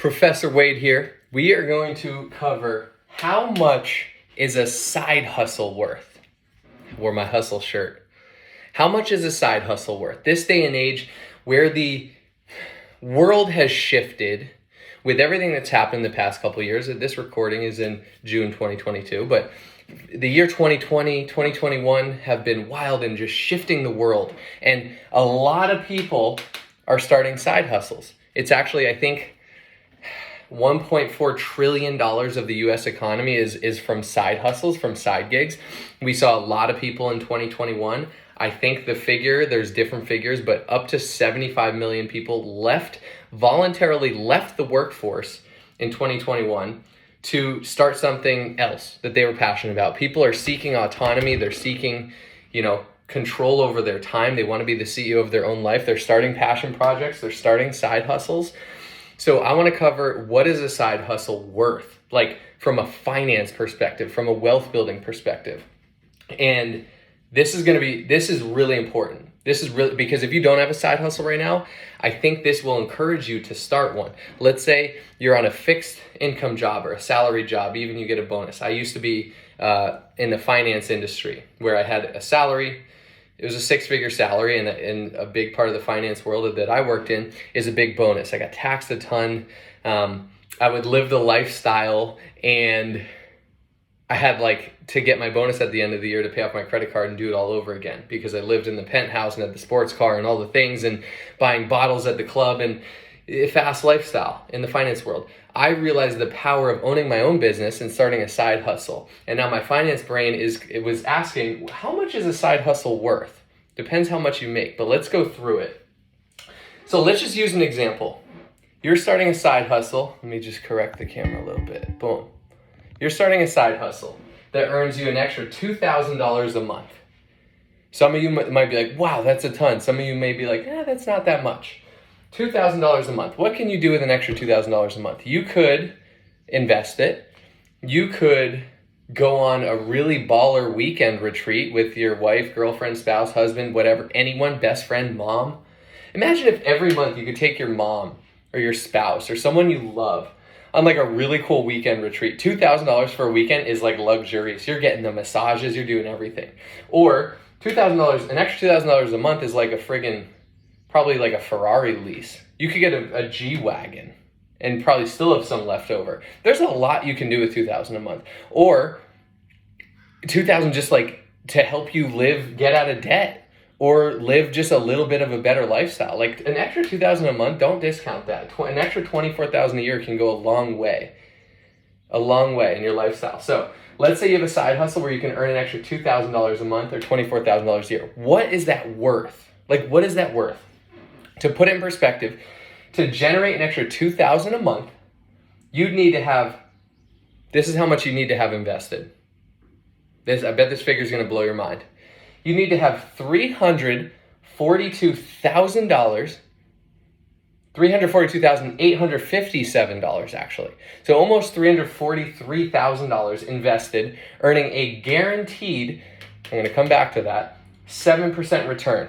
Professor Wade here. We are going to cover how much is a side hustle worth. I wore my hustle shirt. How much is a side hustle worth? This day and age where the world has shifted with everything that's happened in the past couple of years. This recording is in June 2022, but the year 2020, 2021 have been wild and just shifting the world. And a lot of people are starting side hustles. It's actually, I think, $1.4 trillion of the US economy is from side hustles, from side gigs. We saw a lot of people in 2021. I think the figure, there's different figures, but up to 75 million people voluntarily left the workforce in 2021 to start something else that they were passionate about. People are seeking autonomy. They're seeking, control over their time. They want to be the CEO of their own life. They're starting passion projects. They're starting side hustles. So I want to cover, what is a side hustle worth? Like from a finance perspective, from a wealth building perspective. And this is really important. This is really, because if you don't have a side hustle right now, I think this will encourage you to start one. Let's say you're on a fixed income job or a salary job, even you get a bonus. I used to be in the finance industry where I had a salary. It was a six-figure salary, and a big part of the finance world that I worked in is a big bonus. I got taxed a ton. I would live the lifestyle, and I had to get my bonus at the end of the year to pay off my credit card and do it all over again, because I lived in the penthouse and had the sports car and all the things and buying bottles at the club and a fast lifestyle in the finance world. I realized the power of owning my own business and starting a side hustle. And now my finance brain was asking, how much is a side hustle worth? Depends how much you make, but let's go through it. So let's just use an example. You're starting a side hustle. Let me just correct the camera a little bit. Boom. You're starting a side hustle that earns you an extra $2,000 a month. Some of you might be like, wow, that's a ton. Some of you may be like, that's not that much. $2,000 a month. What can you do with an extra $2,000 a month? You could invest it. You could go on a really baller weekend retreat with your wife, girlfriend, spouse, husband, whatever, anyone, best friend, mom. Imagine if every month you could take your mom or your spouse or someone you love on a really cool weekend retreat. $2,000 for a weekend is luxurious. You're getting the massages, you're doing everything. Or $2,000, an extra $2,000 a month is probably a Ferrari lease. You could get a G-Wagon and probably still have some left over. There's a lot you can do with $2,000 a month. Or $2,000 just to help you get out of debt or live just a little bit of a better lifestyle. An extra $2,000 a month, don't discount that. An extra $24,000 a year can go a long way in your lifestyle. So let's say you have a side hustle where you can earn an extra $2,000 a month or $24,000 a year. What is that worth? What is that worth? To put it in perspective, to generate an extra $2,000 a month, you'd need to have, this is how much you need to have invested. I bet this figure is going to blow your mind. You need to have $342,857 actually. So almost $343,000 invested, earning a guaranteed, I'm going to come back to that, 7% return.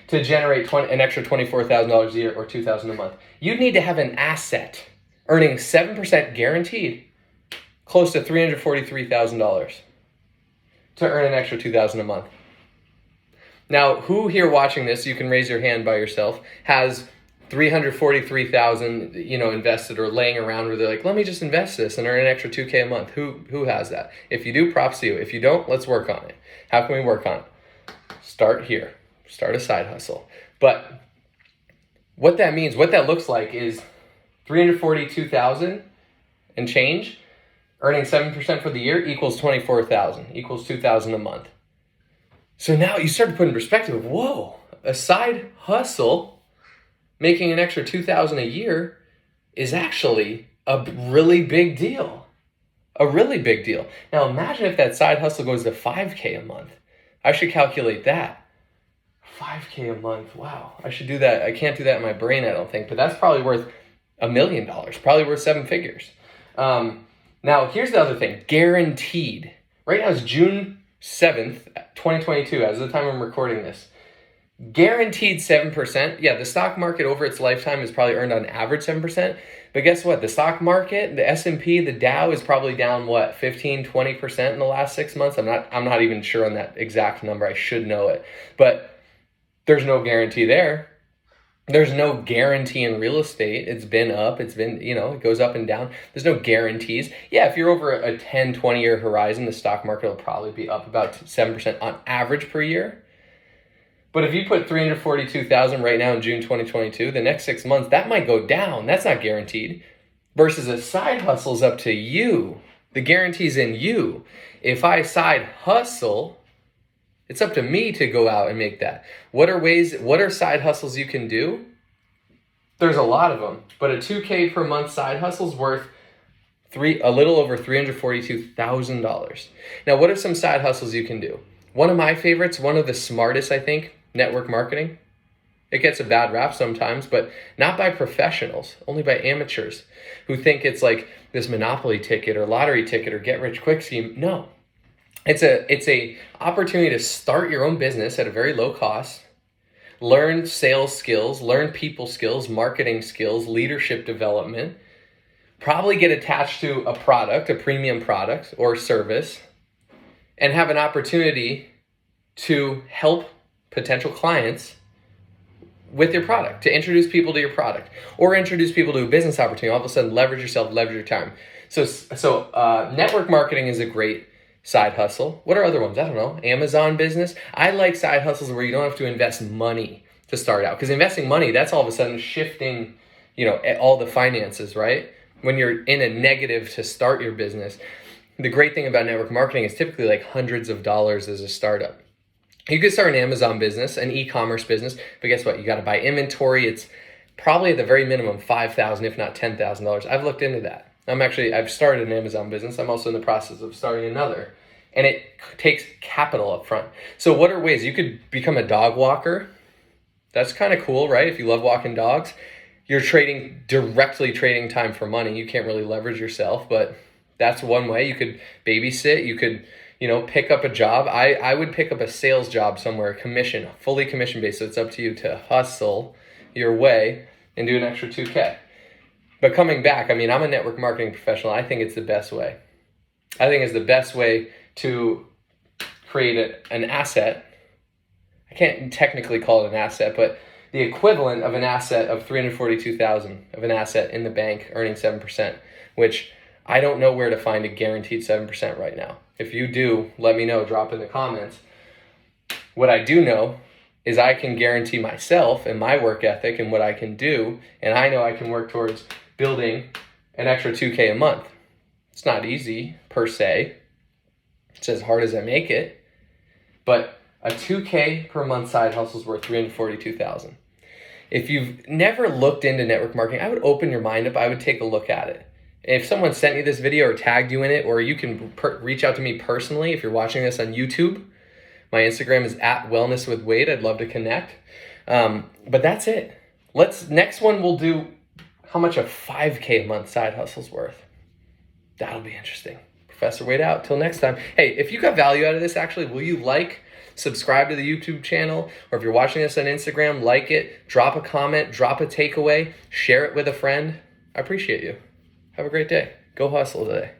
To generate an extra $24,000 a year or $2,000 a month. You need to have an asset earning 7% guaranteed, close to $343,000 to earn an extra $2,000 a month. Now, who here watching this, you can raise your hand by yourself, has $343,000 invested or laying around where they're like, let me just invest this and earn an extra $2,000 a month. Who has that? If you do, props to you. If you don't, let's work on it. How can we work on it? Start here. Start a side hustle. But what that means, what that looks like is $342,000 and change, earning 7% for the year equals $24,000, equals $2,000 a month. So now you start to put in perspective, whoa, a side hustle making an extra $2,000 a year is actually a really big deal. A really big deal. Now imagine if that side hustle goes to $5,000 a month. I should calculate that. $5,000 a month. Wow. I should do that. I can't do that in my brain, I don't think, but that's probably worth $1 million, probably worth 7 figures. Now, here's the other thing. Guaranteed. Right now is June 7th, 2022, as of the time I'm recording this. Guaranteed 7%. Yeah, the stock market over its lifetime has probably earned on average 7%. But guess what? The stock market, the S&P, the Dow is probably down, what, 15, 20% in the last 6 months? I'm not even sure on that exact number. I should know it. But there's no guarantee there. There's no guarantee in real estate. It's been up. It's been, it goes up and down. There's no guarantees. Yeah, if you're over a 10, 20-year horizon, the stock market will probably be up about 7% on average per year. But if you put 342,000 right now in June 2022, the next 6 months, that might go down. That's not guaranteed. Versus a side hustle is up to you. The guarantee's in you. If I side hustle, it's up to me to go out and make that. What are side hustles you can do? There's a lot of them. But a $2K per month side hustle's worth a little over $342,000. Now, what are some side hustles you can do? One of my favorites, one of the smartest, I think, network marketing. It gets a bad rap sometimes, but not by professionals, only by amateurs who think it's like this monopoly ticket or lottery ticket or get rich quick scheme. No, it's a opportunity to start your own business at a very low cost, learn sales skills, learn people skills, marketing skills, leadership development, probably get attached to a product, a premium product or service, and have an opportunity to help potential clients with your product, to introduce people to your product or introduce people to a business opportunity. All of a sudden, leverage yourself, leverage your time. So network marketing is a great side hustle. What are other ones? I don't know. Amazon business. I like side hustles where you don't have to invest money to start out, because investing money, that's all of a sudden shifting, all the finances, right? When you're in a negative to start your business. The great thing about network marketing is typically like hundreds of dollars as a startup. You could start an Amazon business, an e-commerce business, but guess what? You got to buy inventory. It's probably at the very minimum $5,000, if not $10,000. I've looked into that. I've started an Amazon business. I'm also in the process of starting another, and it takes capital up front. So what are ways? You could become a dog walker. That's kind of cool, right? If you love walking dogs, you're directly trading time for money. You can't really leverage yourself, but that's one way. You could babysit. You could, pick up a job. I would pick up a sales job somewhere, fully commission based. So it's up to you to hustle your way and do an extra 2K. But coming back, I'm a network marketing professional. I think it's the best way. I think it's the best way to create an asset. I can't technically call it an asset, but the equivalent of an asset of $342,000 of an asset in the bank earning 7%, which I don't know where to find a guaranteed 7% right now. If you do, let me know, drop in the comments. What I do know is I can guarantee myself and my work ethic and what I can do, and I know I can work towards building an extra 2K a month. It's not easy per se. It's as hard as I make it, but a 2K per month side hustle is worth $342,000. If you've never looked into network marketing, I would open your mind up. I would take a look at it. If someone sent you this video or tagged you in it, or you can reach out to me personally if you're watching this on YouTube. My Instagram is @wellnesswithwade. I'd love to connect. But that's it. Next one we'll do how much a 5K a month side hustle's worth. That'll be interesting. Professor Wade out. Till next time. Hey, if you got value out of this, actually, will you subscribe to the YouTube channel, or if you're watching this on Instagram, like it, drop a comment, drop a takeaway, share it with a friend. I appreciate you. Have a great day. Go hustle today.